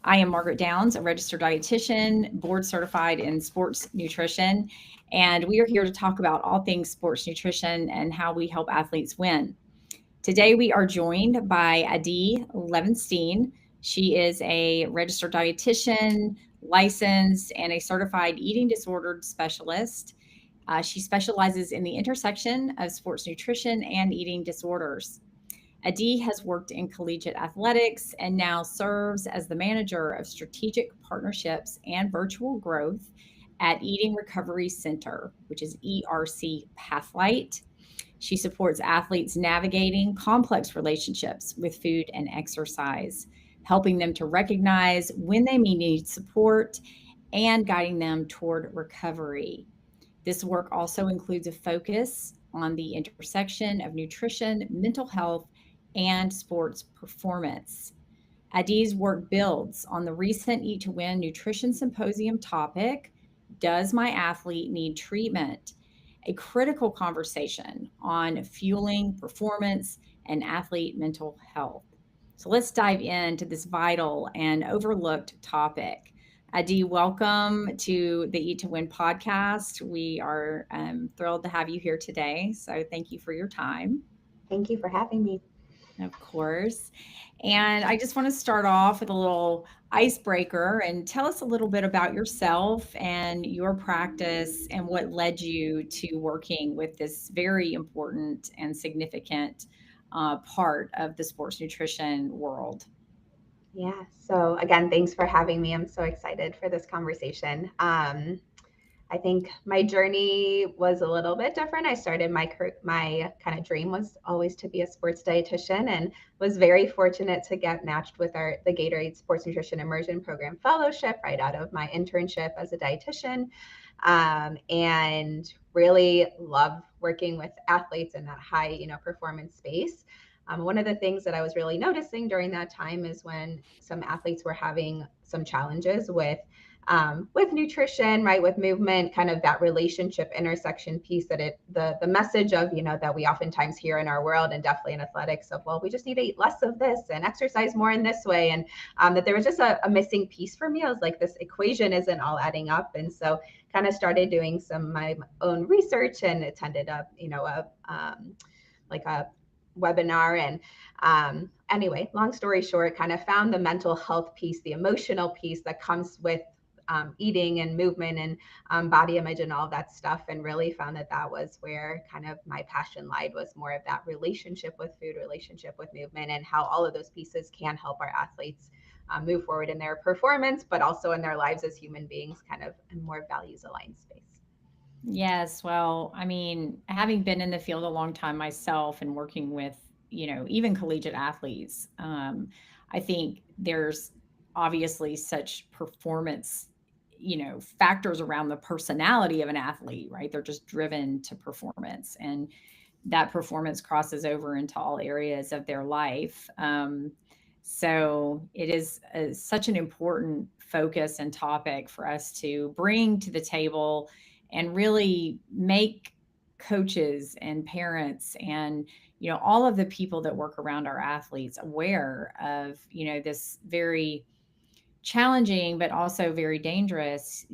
I am Margaret Downs, a registered dietitian, board certified in sports nutrition, and we are here to talk about all things sports nutrition and how we help athletes win. Today, we are joined by Adi Levenstein. She is a registered dietitian, licensed, and a certified eating disordered specialist. She specializes in the intersection of sports nutrition and eating disorders. Adi has worked in collegiate athletics and now serves as the manager of strategic partnerships and virtual growth at Eating Recovery Center, which is ERC Pathlight. She supports athletes navigating complex relationships with food and exercise, helping them to recognize when they may need support and guiding them toward recovery. This work also includes a focus on the intersection of nutrition, mental health, and sports performance. Adi's work builds on the recent Eat to Win Nutrition Symposium topic, Does My Athlete Need Treatment? A critical conversation on fueling performance and athlete mental health. So let's dive into this vital and overlooked topic. Adi, welcome to the Eat to Win podcast. We are thrilled to have you here today. So thank you for your time. Thank you for having me. Of course. And I just want to start off with a little icebreaker and tell us a little bit about yourself and your practice and what led you to working with this very important and significant part of the sports nutrition world. Yeah. So again, thanks for having me. I'm so excited for this conversation. I think my journey was a little bit different. I started my kind of dream was always to be a sports dietitian, and was very fortunate to get matched with the Gatorade Sports Nutrition Immersion Program Fellowship right out of my internship as a dietitian, and really love working with athletes in that high performance space. One of the things that I was really noticing during that time is when some athletes were having some challenges with nutrition, right, with movement, kind of that relationship intersection piece that the message of that we oftentimes hear in our world, and definitely in athletics, of, well, we just need to eat less of this and exercise more in this way, and that there was just a missing piece for me. I was like, this equation isn't all adding up, and so kind of started doing some my own research and attended like a webinar, and anyway, long story short, kind of found the mental health piece, the emotional piece that comes with eating and movement and body image and all that stuff, and really found that that was where kind of my passion lied, was more of that relationship with food, relationship with movement, and how all of those pieces can help our athletes move forward in their performance, but also in their lives as human beings, kind of in more values aligned space. Yes, well, I mean, having been in the field a long time myself and working with, even collegiate athletes, I think there's obviously such performance, factors around the personality of an athlete, right? They're just driven to performance, and that performance crosses over into all areas of their life. So it is such an important focus and topic for us to bring to the table and really make coaches and parents and all of the people that work around our athletes aware of this very challenging but also very dangerous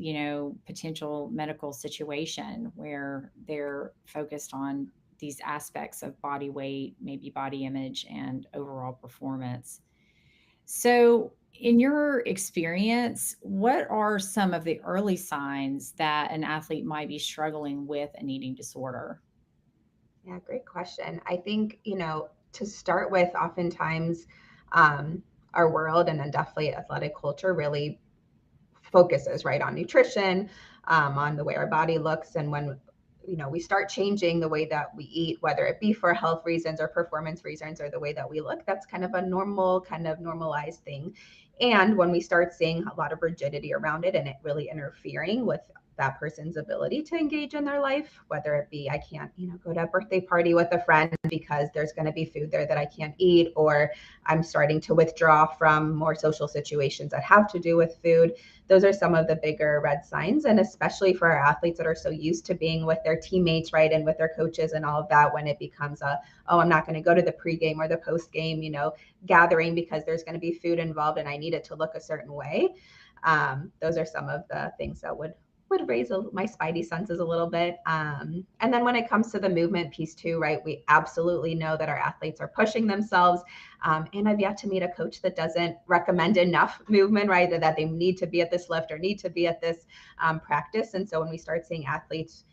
potential medical situation where they're focused on these aspects of body weight, maybe body image, and overall performance. So, in your experience, what are some of the early signs that an athlete might be struggling with an eating disorder? Yeah, great question. I think, to start with, oftentimes our world, and then definitely athletic culture, really focuses right on nutrition, on the way our body looks. And when we start changing the way that we eat, whether it be for health reasons or performance reasons, or the way that we look, that's kind of a normal, kind of normalized thing. And when we start seeing a lot of rigidity around it, and it really interfering with that person's ability to engage in their life, whether it be I can't, go to a birthday party with a friend because there's going to be food there that I can't eat, or I'm starting to withdraw from more social situations that have to do with food. Those are some of the bigger red signs. And especially for our athletes that are so used to being with their teammates, right, and with their coaches and all of that, when it becomes oh, I'm not going to go to the pregame or the postgame, gathering because there's going to be food involved and I need it to look a certain way. Those are some of the things that would raise my spidey senses a little bit. And then when it comes to the movement piece too, right, we absolutely know that our athletes are pushing themselves. And I've yet to meet a coach that doesn't recommend enough movement, right, that they need to be at this lift or need to be at this practice. And so when we start seeing athletes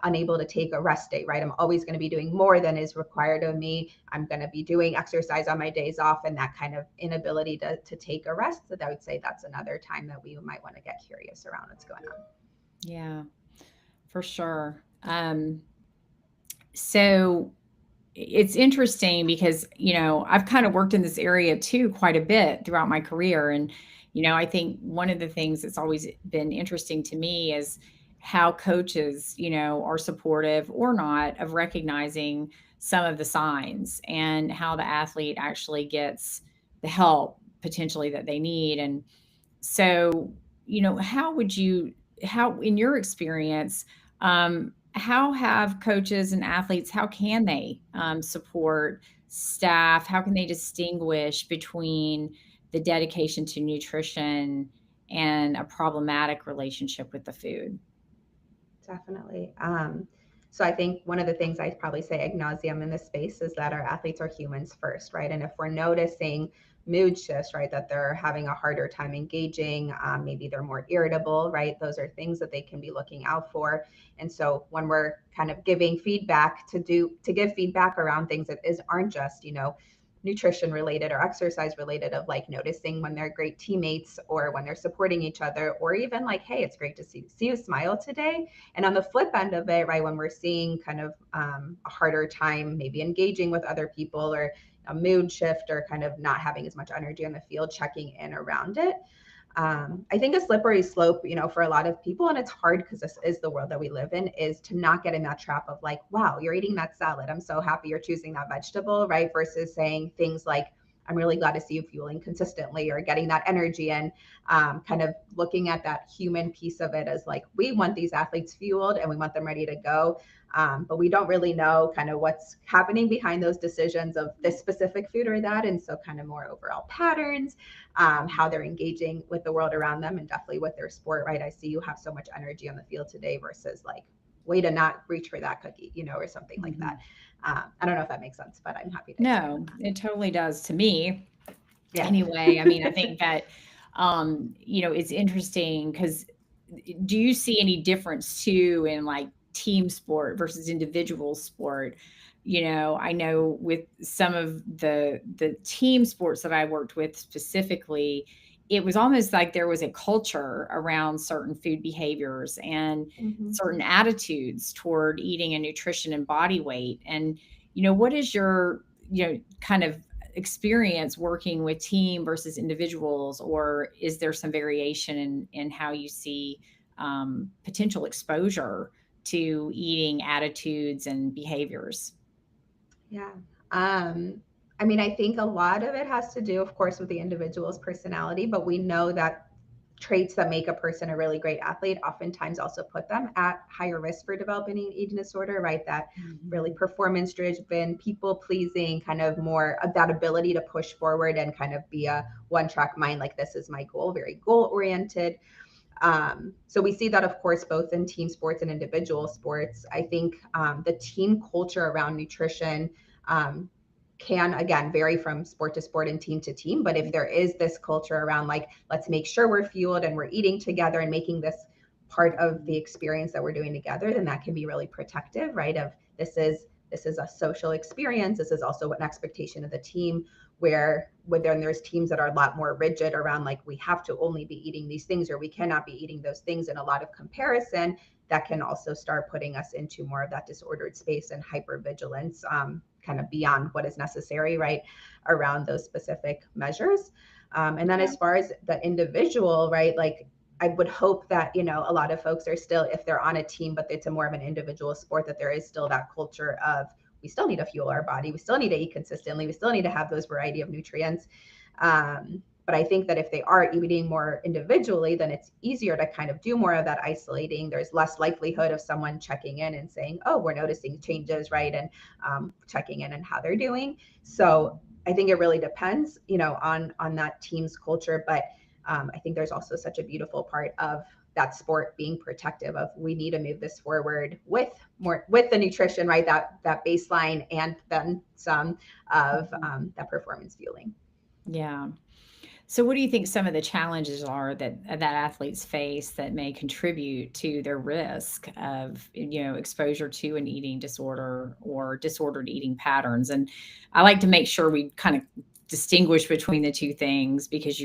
unable to take a rest day, right, I'm always going to be doing more than is required of me. I'm going to be doing exercise on my days off, and that kind of inability to take a rest. So I would say that's another time that we might want to get curious around what's going on. Yeah, for sure. So it's interesting because, I've kind of worked in this area too quite a bit throughout my career. And, I think one of the things that's always been interesting to me is how coaches, are supportive or not of recognizing some of the signs and how the athlete actually gets the help potentially that they need. And so, how, in your experience, how have coaches and athletes, how can they support staff? How can they distinguish between the dedication to nutrition and a problematic relationship with the food? Definitely. So I think one of the things I probably say ad nauseum in this space is that our athletes are humans first, right? And if we're noticing mood shifts, right, that they're having a harder time engaging, maybe they're more irritable, right? Those are things that they can be looking out for. And so when we're kind of giving feedback to give feedback around things that aren't just, nutrition related or exercise related, of like noticing when they're great teammates or when they're supporting each other, or even like, hey, it's great to see you smile today. And on the flip end of it, right, when we're seeing kind of a harder time maybe engaging with other people, or a mood shift, or kind of not having as much energy on the field, checking in around it. I think a slippery slope, for a lot of people, and it's hard because this is the world that we live in, is to not get in that trap of like, wow, you're eating that salad. I'm so happy you're choosing that vegetable, right? Versus saying things like, I'm really glad to see you fueling consistently or getting that energy in, kind of looking at that human piece of it as like, we want these athletes fueled and we want them ready to go. But we don't really know kind of what's happening behind those decisions of this specific food or that. And so kind of more overall patterns, how they're engaging with the world around them and definitely with their sport, right? I see you have so much energy on the field today versus like, way to not reach for that cookie, or something like that. I don't know if that makes sense, but I'm happy to. No, it totally does to me. Yeah. Anyway, I mean, I think that, it's interesting because do you see any difference too in like team sport versus individual sport? I know with some of the team sports that I worked with specifically, it was almost like there was a culture around certain food behaviors and certain attitudes toward eating and nutrition and body weight. And, what is your, kind of experience working with team versus individuals, or is there some variation in how you see potential exposure to eating attitudes and behaviors? Yeah. I mean, I think a lot of it has to do, of course, with the individual's personality, but we know that traits that make a person a really great athlete oftentimes also put them at higher risk for developing an eating disorder, right? That really performance driven, people pleasing, kind of more of that ability to push forward and kind of be a one track mind, like this is my goal, very goal oriented. So we see that, of course, both in team sports and individual sports. I think the team culture around nutrition can, again, vary from sport to sport and team to team. But if there is this culture around like, let's make sure we're fueled and we're eating together and making this part of the experience that we're doing together, then that can be really protective, right? Of this is a social experience. This is also an expectation of the team, where then there's teams that are a lot more rigid around like, we have to only be eating these things or we cannot be eating those things, and a lot of comparison that can also start putting us into more of that disordered space and hypervigilance, kind of beyond what is necessary, right, around those specific measures. And then as far as the individual, right, like I would hope that, a lot of folks are still, if they're on a team, but it's a more of an individual sport, that there is still that culture of, we still need to fuel our body. We still need to eat consistently. We still need to have those variety of nutrients. But I think that if they are eating more individually, then it's easier to kind of do more of that isolating. There's less likelihood of someone checking in and saying, oh, we're noticing changes, right? And checking in and how they're doing. So I think it really depends, on that team's culture. But I think there's also such a beautiful part of that sport being protective of, we need to move this forward with the nutrition, right? That baseline, and then some of that performance fueling. Yeah. So what do you think some of the challenges are that athletes face that may contribute to their risk of, exposure to an eating disorder or disordered eating patterns? And I like to make sure we kind of distinguish between the two things, because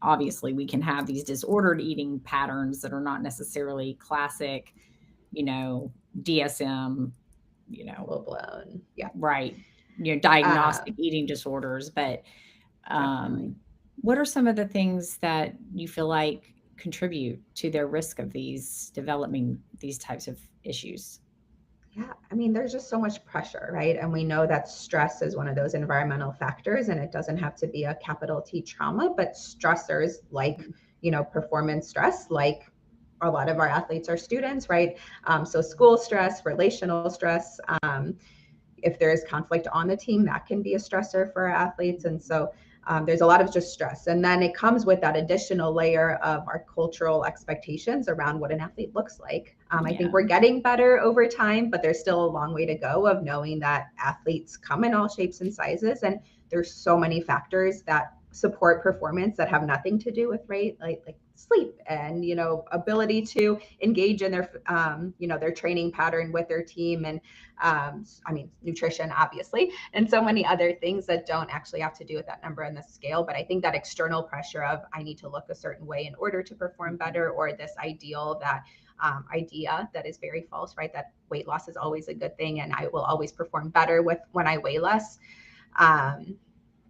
obviously we can have these disordered eating patterns that are not necessarily classic, DSM, Full blown. Yeah. right, diagnostic Um, eating disorders. But Definitely. what are some of the things that you feel like contribute to their risk of developing these types of issues? Yeah, I mean, there's just so much pressure, right? And we know that stress is one of those environmental factors, and it doesn't have to be a capital T trauma, but stressors like, performance stress, like a lot of our athletes are students, right? So school stress, relational stress, if there is conflict on the team, that can be a stressor for our athletes. And so there's a lot of just stress. And then it comes with that additional layer of our cultural expectations around what an athlete looks like. I think Yeah. we're getting better over time, but there's still a long way to go of knowing that athletes come in all shapes and sizes. And there's so many factors that support performance that have nothing to do with rate, like sleep and, ability to engage in their training pattern with their team. And nutrition, obviously, and so many other things that don't actually have to do with that number on the scale. But I think that external pressure of, I need to look a certain way in order to perform better, or this idea that is very false, right? That weight loss is always a good thing, and I will always perform better when I weigh less.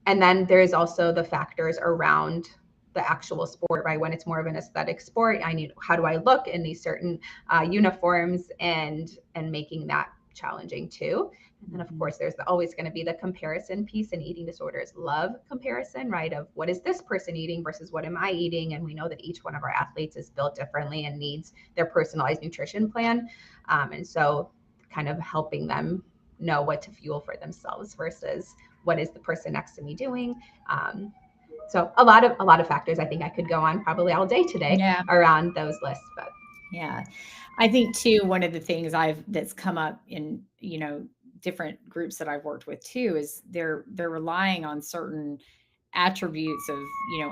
And then there's also the factors around the actual sport, right? When it's more of an aesthetic sport, how do I look in these certain uniforms, and making that challenging too. And then of course there's always going to be the comparison piece, and eating disorders love comparison, right? Of what is this person eating versus what am I eating? And we know that each one of our athletes is built differently and needs their personalized nutrition plan. And so kind of helping them know what to fuel for themselves versus what is the person next to me doing. So a lot of factors. I think I could go on probably all day today Yeah. around those lists, but Yeah. I think too, one of the things that's come up in, different groups that I've worked with too, is they're relying on certain attributes of,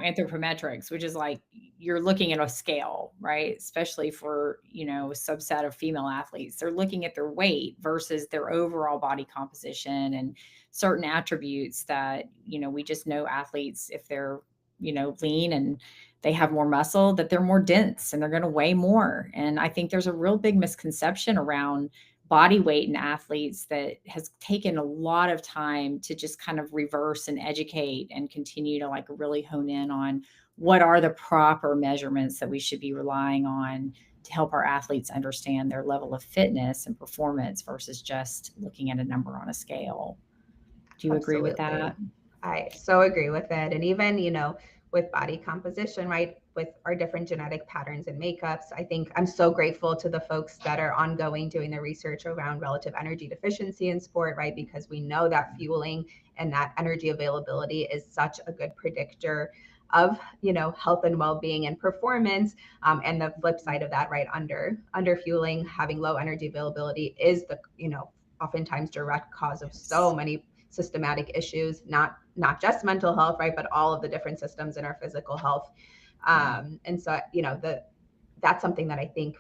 anthropometrics, which is like you're looking at a scale, right? Especially for, a subset of female athletes. They're looking at their weight versus their overall body composition and certain attributes that, we just know athletes, if they're, lean and they have more muscle, that they're more dense and they're going to weigh more. And I think there's a real big misconception around body weight in athletes that has taken a lot of time to just kind of reverse and educate and continue to like really hone in on what are the proper measurements that we should be relying on to help our athletes understand their level of fitness and performance versus just looking at a number on a scale. Do you agree with absolutely. that? I so agree with it. And even, with body composition, right? With our different genetic patterns and makeups, I think I'm so grateful to the folks that are ongoing doing the research around relative energy deficiency in sport, right? Because we know that fueling and that energy availability is such a good predictor of, health and well-being and performance. And the flip side of that, right? Under fueling, having low energy availability is the, oftentimes direct cause of so many systematic issues, not just mental health, right, but all of the different systems in our physical health. Yeah. And so, that's something that I think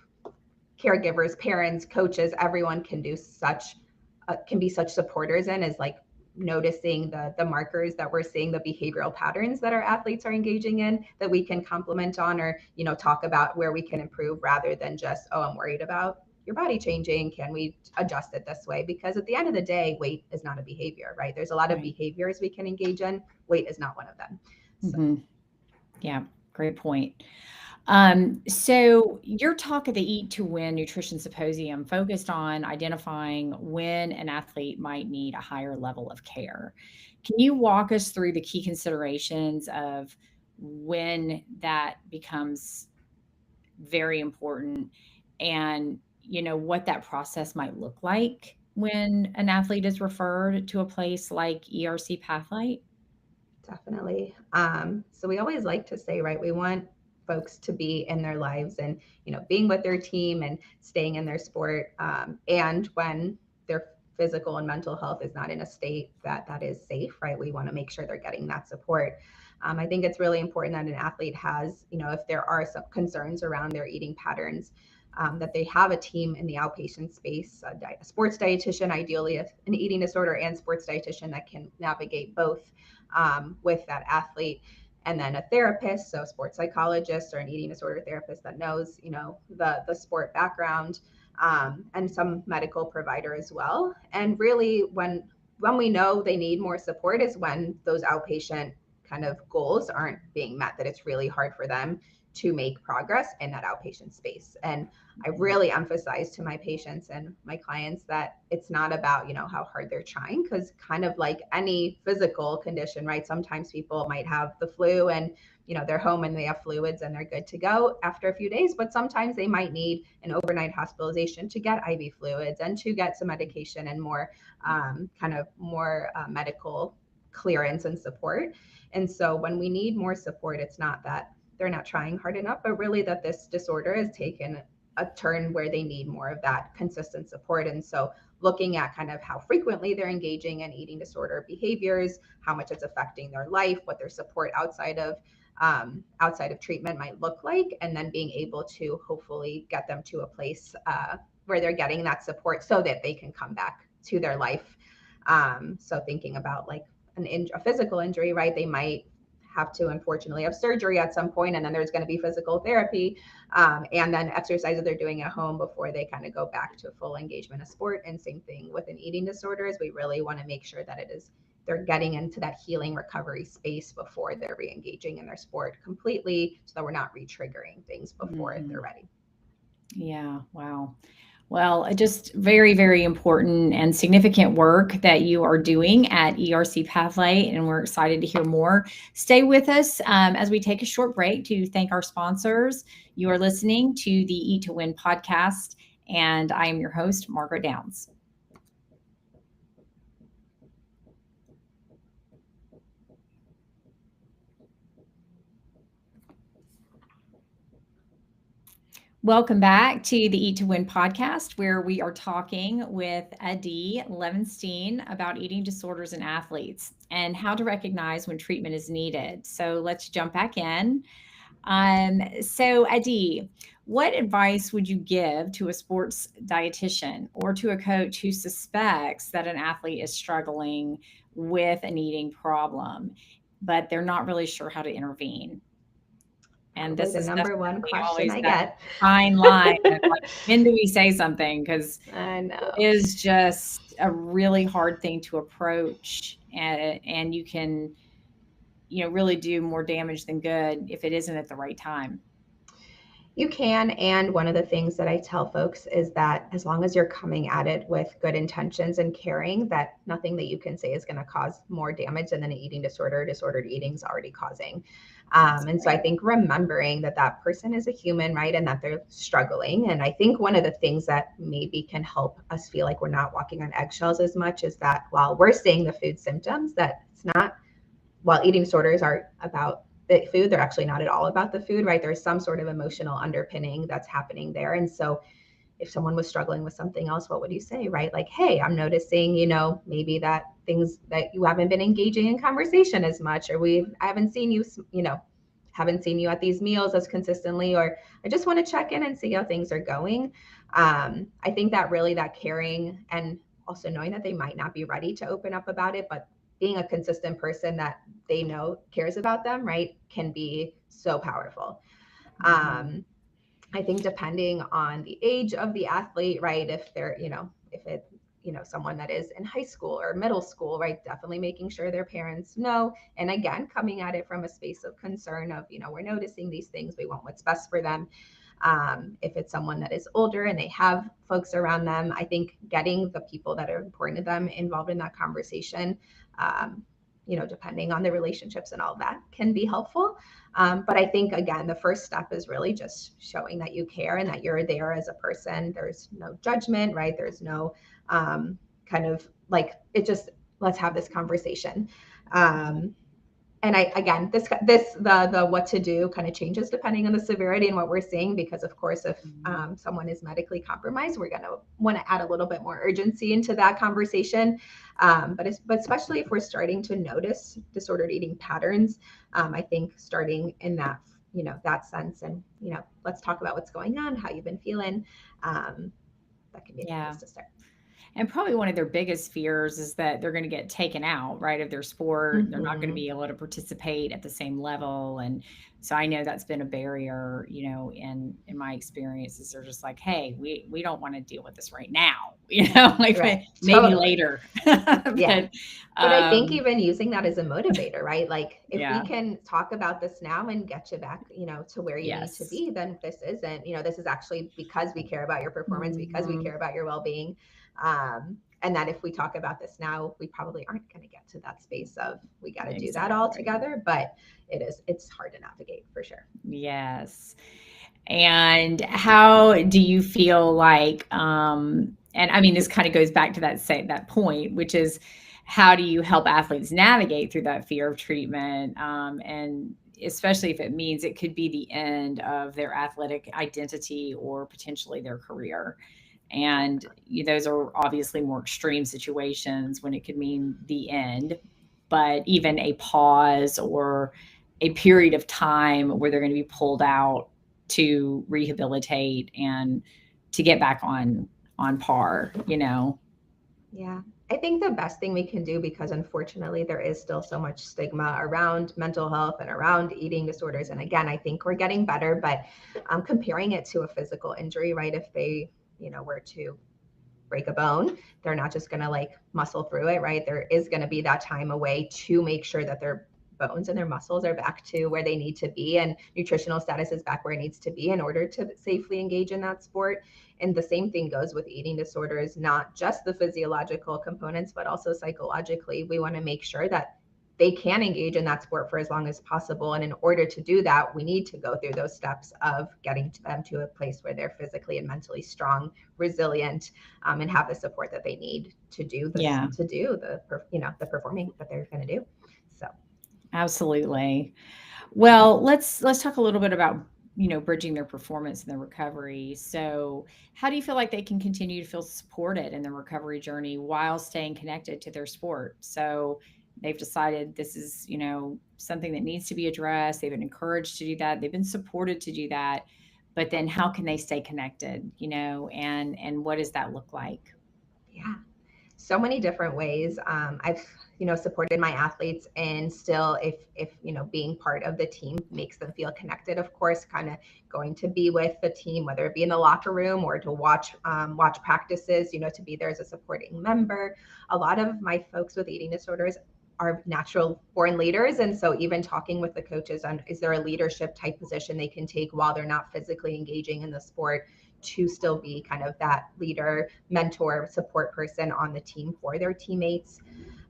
caregivers, parents, coaches, everyone can do can be such supporters in, is like noticing the markers that we're seeing, the behavioral patterns that our athletes are engaging in, that we can compliment on, or talk about where we can improve, rather than just, oh, I'm worried about your body changing, can we adjust it this way? Because at the end of the day, weight is not a behavior, right? There's a lot of Right. behaviors we can engage in. Weight is not one of them. So Hmm. Yeah. Great point. So your talk at the Eat to Win Nutrition Symposium focused on identifying when an athlete might need a higher level of care. Can you walk us through the key considerations of when that becomes very important and what that process might look like when an athlete is referred to a place like ERC Pathlight? Definitely. So we always like to say, right, we want folks to be in their lives and, being with their team and staying in their sport. And when their physical and mental health is not in a state that is safe, right, we want to make sure they're getting that support. I think it's really important that an athlete has, if there are some concerns around their eating patterns, that they have a team in the outpatient space, a sports dietitian, ideally an eating disorder and sports dietitian that can navigate both with that athlete, and then a therapist, so a sports psychologist or an eating disorder therapist that knows, the sport background, and some medical provider as well. And really, when we know they need more support is when those outpatient kind of goals aren't being met, that it's really hard for them to make progress in that outpatient space. And I really emphasize to my patients and my clients that it's not about, how hard they're trying, because kind of like any physical condition, right? Sometimes people might have the flu and, they're home and they have fluids and they're good to go after a few days, but sometimes they might need an overnight hospitalization to get IV fluids and to get some medication and more more medical clearance and support. And so when we need more support, it's not that they're not trying hard enough, but really that this disorder has taken a turn where they need more of that consistent support. And so looking at kind of how frequently they're engaging in eating disorder behaviors, how much it's affecting their life, what their support outside of treatment might look like, and then being able to hopefully get them to a place where they're getting that support so that they can come back to their life. So thinking about like a physical injury, right? They might have to unfortunately have surgery at some point, and then there's going to be physical therapy, and then exercises they're doing at home before they kind of go back to full engagement of sport. And same thing with an eating disorders, we really want to make sure that they're getting into that healing recovery space before they're re-engaging in their sport completely, so that we're not re-triggering things before they're ready. Yeah, wow. Well, just very, very important and significant work that you are doing at ERC Pathlight, and we're excited to hear more. Stay with us as we take a short break to thank our sponsors. You are listening to the Eat to Win podcast, and I am your host, Margaret Downs. Welcome back to the Eat to Win podcast, where we are talking with Adi Levenstein about eating disorders in athletes and how to recognize when treatment is needed. So let's jump back in. So Adi, what advice would you give to a sports dietitian or to a coach who suspects that an athlete is struggling with an eating problem, but they're not really sure how to intervene? And Probably this the is number one definitely question always I that get. fine line of like, when do we say something? Because I it know. is just a really hard thing to approach, and you can, really do more damage than good if it isn't at the right time. You can. And one of the things that I tell folks is that as long as you're coming at it with good intentions and caring, that nothing that you can say is going to cause more damage than an eating disorder. Disordered eating is already causing. And so I think remembering that that person is a human, right? And that they're struggling. And I think one of the things that maybe can help us feel like we're not walking on eggshells as much is that while we're seeing the food symptoms, that it's not, while eating disorders are about the food, they're actually not at all about the food, right? There's some sort of emotional underpinning that's happening there. And so if someone was struggling with something else, what would you say, right? Like, hey, I'm noticing, maybe that things that you haven't been engaging in conversation as much, or I haven't seen you, haven't seen you at these meals as consistently, or I just want to check in and see how things are going. I think that really that caring, and also knowing that they might not be ready to open up about it, but being a consistent person that they know cares about them, right, can be so powerful. I think depending on the age of the athlete, right, if they're, if it someone that is in high school or middle school, right? Definitely making sure their parents know. And again, coming at it from a space of concern of, we're noticing these things. We want what's best for them. If it's someone that is older and they have folks around them, I think getting the people that are important to them involved in that conversation, depending on the relationships and all that, can be helpful. But I think, again, the first step is really just showing that you care and that you're there as a person. There's no judgment, right? There's no kind of like, let's have this conversation. And again, the what to do kind of changes depending on the severity and what we're seeing, because of course, if someone is medically compromised, we're going to want to add a little bit more urgency into that conversation. But especially if we're starting to notice disordered eating patterns, I think starting in that, that sense, and, let's talk about what's going on, how you've been feeling. That can be a good place to start. And probably one of their biggest fears is that they're going to get taken out, right, of their sport. They're not going to be able to participate at the same level. And so I know that's been a barrier, in my experiences. They're just like, hey, we don't want to deal with this right now, like right. Maybe totally. Later. Yeah. But I think even using that as a motivator, right? Like if we can talk about this now and get you back, to where you need to be, then this isn't, this is actually because we care about your performance, because we care about your well-being. And that if we talk about this now, we probably aren't going to get to that space of we got to do that all together, but it's hard to navigate for sure. Yes. And how do you feel like, and I mean, this kind of goes back to that point, which is how do you help athletes navigate through that fear of treatment? And especially if it means it could be the end of their athletic identity or potentially their career. And those are obviously more extreme situations when it could mean the end, but even a pause or a period of time where they're going to be pulled out to rehabilitate and to get back on par, Yeah. I think the best thing we can do, because unfortunately there is still so much stigma around mental health and around eating disorders. And again, I think we're getting better, but comparing it to a physical injury, right? If they, were to break a bone, they're not just going to like muscle through it, right? There is going to be that time away to make sure that their bones and their muscles are back to where they need to be and nutritional status is back where it needs to be in order to safely engage in that sport. And the same thing goes with eating disorders, not just the physiological components, but also psychologically. We want to make sure that they can engage in that sport for as long as possible. And in order to do that, we need to go through those steps of getting them to a place where they're physically and mentally strong, resilient, and have the support that they need to do this, to do the performing that they're going to do. So. Absolutely. Well, let's talk a little bit about, bridging their performance and their recovery. So how do you feel like they can continue to feel supported in their recovery journey while staying connected to their sport? So they've decided this is, something that needs to be addressed. They've been encouraged to do that. They've been supported to do that. But then how can they stay connected, and what does that look like? Yeah, so many different ways. I've, supported my athletes, and still if being part of the team makes them feel connected, of course, kind of going to be with the team, whether it be in the locker room or to watch practices, to be there as a supporting member. A lot of my folks with eating disorders are natural born leaders. And so even talking with the coaches on, is there a leadership type position they can take while they're not physically engaging in the sport, to still be kind of that leader, mentor, support person on the team for their teammates.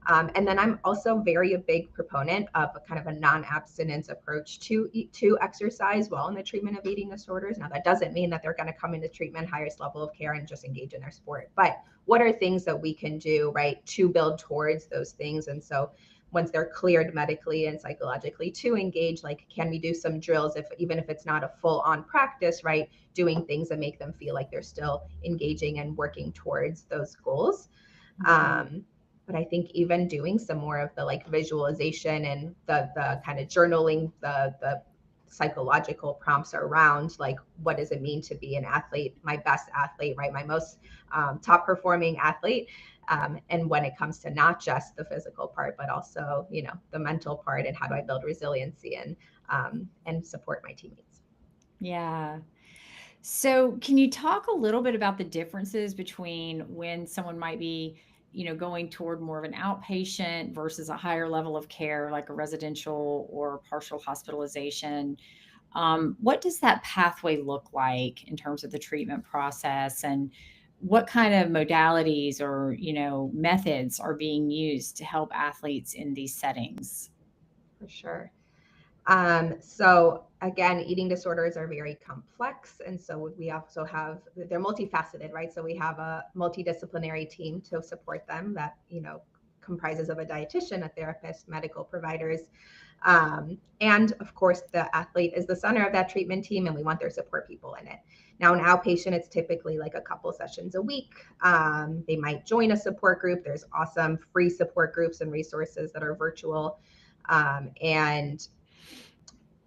And then I'm also a big proponent of a kind of a non-abstinence approach to exercise while in the treatment of eating disorders. Now, that doesn't mean that they're going to come into treatment, highest level of care, and just engage in their sport. But what are things that we can do, right, to build towards those things? And so once they're cleared medically and psychologically to engage, like, can we do some drills, even if it's not a full on practice, right, doing things that make them feel like they're still engaging and working towards those goals. But I think even doing some more of the like visualization and the kind of journaling, the psychological prompts around, like, what does it mean to be an athlete, my best athlete, right, my most top performing athlete. And when it comes to not just the physical part, but also, the mental part, and how do I build resiliency and support my teammates. Yeah. So can you talk a little bit about the differences between when someone might be, going toward more of an outpatient versus a higher level of care, like a residential or partial hospitalization? What does that pathway look like in terms of the treatment process, and what kind of modalities or, methods are being used to help athletes in these settings? For sure. So again, eating disorders are very complex. And so we also have, they're multifaceted, right? So we have a multidisciplinary team to support them that, comprises of a dietitian, a therapist, medical providers. And of course, the athlete is the center of that treatment team, and we want their support people in it. Now, an outpatient, it's typically like a couple sessions a week. They might join a support group. There's awesome free support groups and resources that are virtual. And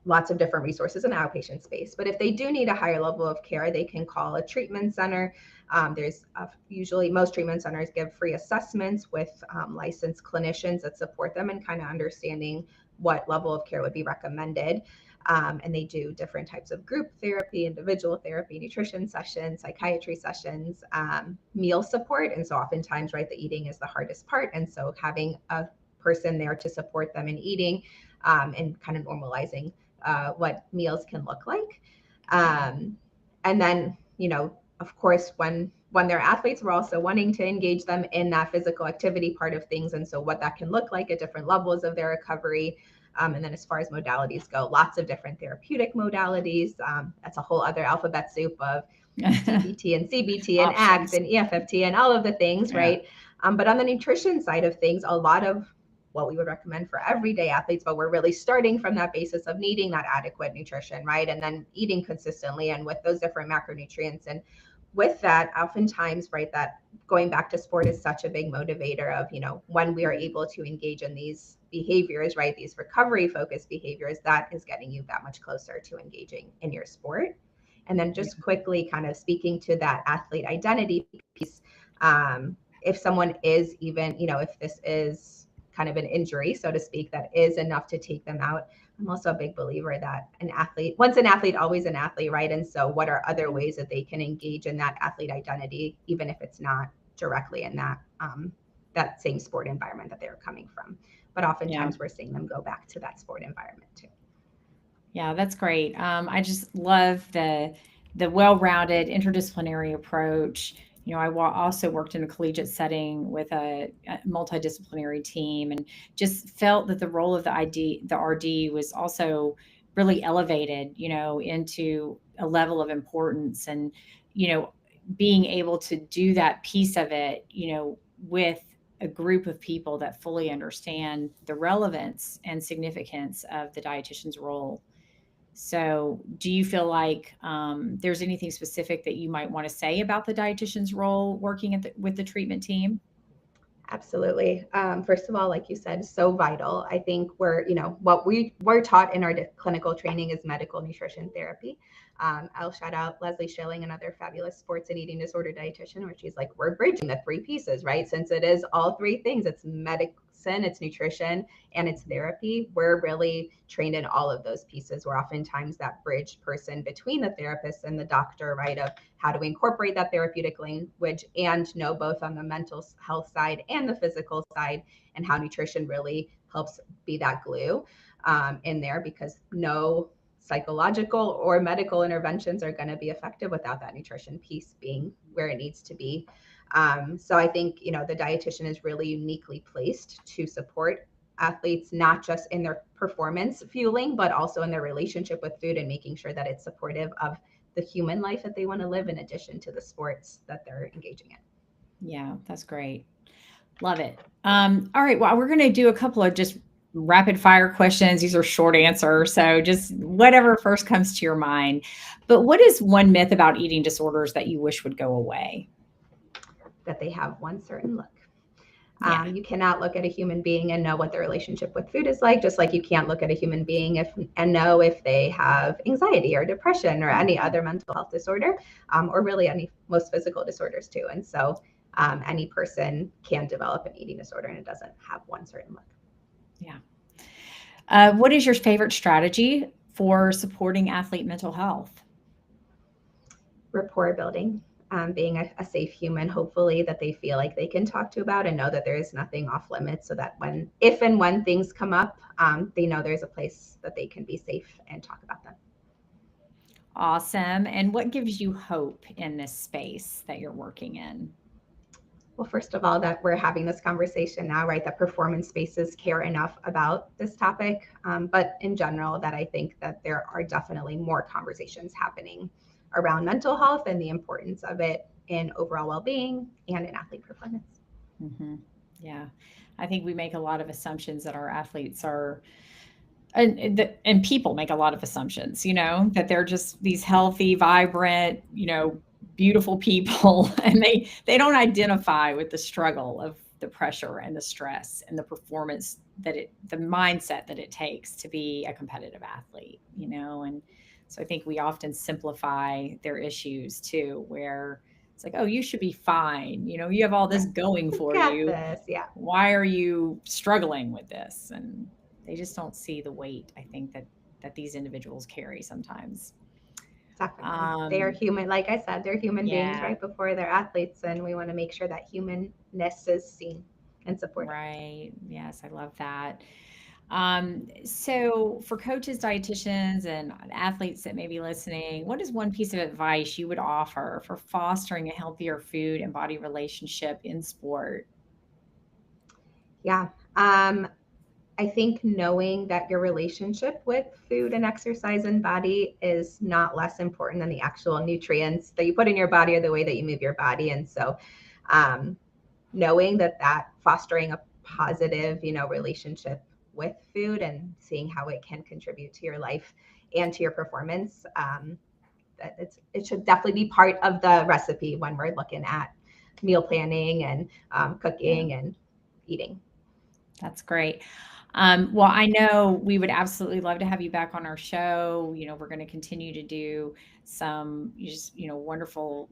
lots of different resources in the outpatient space. But if they do need a higher level of care, they can call a treatment center. There's usually most treatment centers give free assessments with licensed clinicians that support them in kind of understanding what level of care would be recommended. And they do different types of group therapy, individual therapy, nutrition sessions, psychiatry sessions, meal support. And so oftentimes, right, the eating is the hardest part. And so having a person there to support them in eating and kind of normalizing what meals can look like. And then, of course, when they're athletes, we're also wanting to engage them in that physical activity part of things. And so what that can look like at different levels of their recovery. And then as far as modalities go, lots of different therapeutic modalities. That's a whole other alphabet soup of DBT and CBT and ACT and EFFT and all of the things, right? But on the nutrition side of things, a lot of what we would recommend for everyday athletes, but we're really starting from that basis of needing that adequate nutrition, right? And then eating consistently and with those different macronutrients. And with that, oftentimes, right, that going back to sport is such a big motivator of, when we are able to engage in these behaviors, right, these recovery focused behaviors, that is getting you that much closer to engaging in your sport. And then just quickly kind of speaking to that athlete identity piece, if someone is even, if this is kind of an injury, so to speak, that is enough to take them out. I'm also a big believer that once an athlete, always an athlete, right? And so what are other ways that they can engage in that athlete identity, even if it's not directly in that same sport environment that they're coming from. But oftentimes we're seeing them go back to that sport environment too. Yeah, that's great. I just love the well-rounded interdisciplinary approach. I also worked in a collegiate setting with a multidisciplinary team, and just felt that the role of the RD was also really elevated, into a level of importance, and, being able to do that piece of it, with a group of people that fully understand the relevance and significance of the dietitian's role. So, do you feel like there's anything specific that you might want to say about the dietitian's role working with the treatment team? Absolutely. First of all, like you said, so vital. I think what we're taught in our clinical training is medical nutrition therapy. I'll shout out Leslie Schilling, another fabulous sports and eating disorder dietitian, where she's like, we're bridging the three pieces, right? Since it is all three things, it's medicine, it's nutrition, and it's therapy. We're really trained in all of those pieces. We're oftentimes that bridge person between the therapist and the doctor, right? Of how do we incorporate that therapeutic language and know both on the mental health side and the physical side, and how nutrition really helps be that glue in there, because no psychological or medical interventions are going to be effective without that nutrition piece being where it needs to be. So I think, the dietitian is really uniquely placed to support athletes, not just in their performance fueling, but also in their relationship with food, and making sure that it's supportive of the human life that they want to live in addition to the sports that they're engaging in. Yeah, that's great. Love it. All right. Well, we're going to do a couple of just rapid fire questions. These are short answers, so just whatever first comes to your mind. But what is one myth about eating disorders that you wish would go away? That they have one certain look. Yeah. You cannot look at a human being and know what their relationship with food is like, just like you can't look at a human being and know if they have anxiety or depression or any other mental health disorder, or really most physical disorders too. And so any person can develop an eating disorder, and it doesn't have one certain look. Yeah. What is your favorite strategy for supporting athlete mental health? rapport building, being a safe human, hopefully, that they feel like they can talk to about and know that there is nothing off limits, so that if and when things come up, they know there's a place that they can be safe and talk about them. Awesome. And what gives you hope in this space that you're working in? Well, first of all, that we're having this conversation now, right? That performance spaces care enough about this topic. But in general, that I think that there are definitely more conversations happening around mental health and the importance of it in overall well-being and in athlete performance. Hmm. Yeah. I think we make a lot of assumptions that our athletes are, and people make a lot of assumptions, that they're just these healthy, vibrant, beautiful people, and they don't identify with the struggle of the pressure and the stress and the performance the mindset that it takes to be a competitive athlete, and so I think we often simplify their issues too, where it's like, oh, you should be fine, you have all this Right. going You for got you. this. Yeah, Why are you struggling with this? And they just don't see the weight, I think, that these individuals carry sometimes. definitely. They are Um, human. Like I said, they're human beings yeah, right before they're athletes. And we want to make sure that humanness is seen and supported. right. Yes, I love that. So for coaches, dietitians, and athletes that may be listening, what is one piece of advice you would offer for fostering a healthier food and body relationship in sport? Yeah. I think knowing that your relationship with food and exercise and body is not less important than the actual nutrients that you put in your body or the way that you move your body. And so, um, knowing that fostering a positive, relationship with food and seeing how it can contribute to your life and to your performance, that it should definitely be part of the recipe when we're looking at meal planning and Yeah. cooking and eating. That's great. Well, I know we would absolutely love to have you back on our show. We're going to continue to do some just, wonderful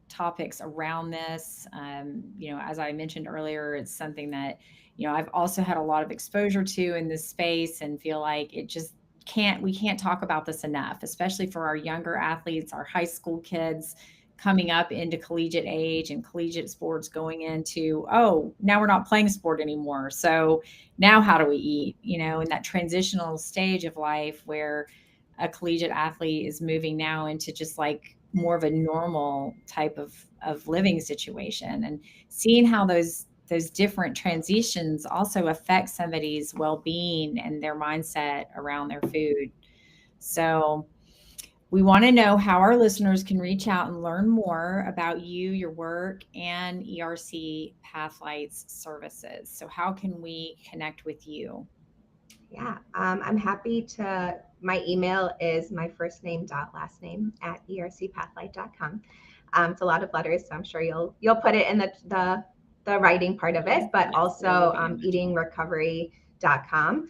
topics around this. As I mentioned earlier, it's something that, I've also had a lot of exposure to in this space and feel like we can't talk about this enough, especially for our younger athletes, our high school kids coming up into collegiate age and collegiate sports going into, oh, now we're not playing sport anymore. So now how do we eat? In that transitional stage of life where a collegiate athlete is moving now into just like more of a normal type of living situation, and seeing how those different transitions also affect somebody's well-being and their mindset around their food. So we want to know how our listeners can reach out and learn more about you, your work, and ERC Pathlights services. So, how can we connect with you? Yeah, I'm happy to. My email is my first name dot last name at ercpathlight.com. It's a lot of letters, so I'm sure you'll put it in the writing part of Yes, it. But yes, it will also, be in there. eatingrecovery.com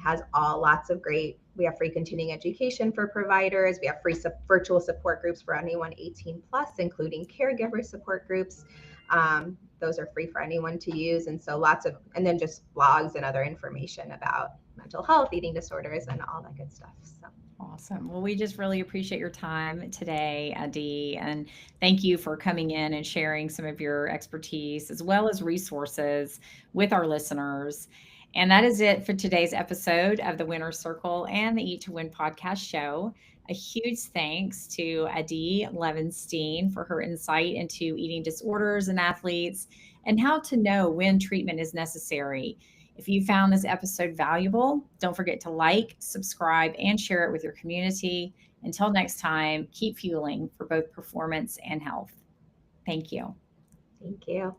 has all lots of great. We have free continuing education for providers. We have free virtual support groups for anyone 18 plus, including caregiver support groups. Those are free for anyone to use. And so and then just blogs and other information about mental health, eating disorders, and all that good stuff. So Awesome. Well, we just really appreciate your time today, Adi, and thank you for coming in and sharing some of your expertise as well as resources with our listeners. And that is it for today's episode of the Winner's Circle and the Eat to Win podcast show. A huge thanks to Adi Levenstein for her insight into eating disorders in athletes and how to know when treatment is necessary. If you found this episode valuable, don't forget to like, subscribe, and share it with your community. Until next time, keep fueling for both performance and health. Thank you. thank you.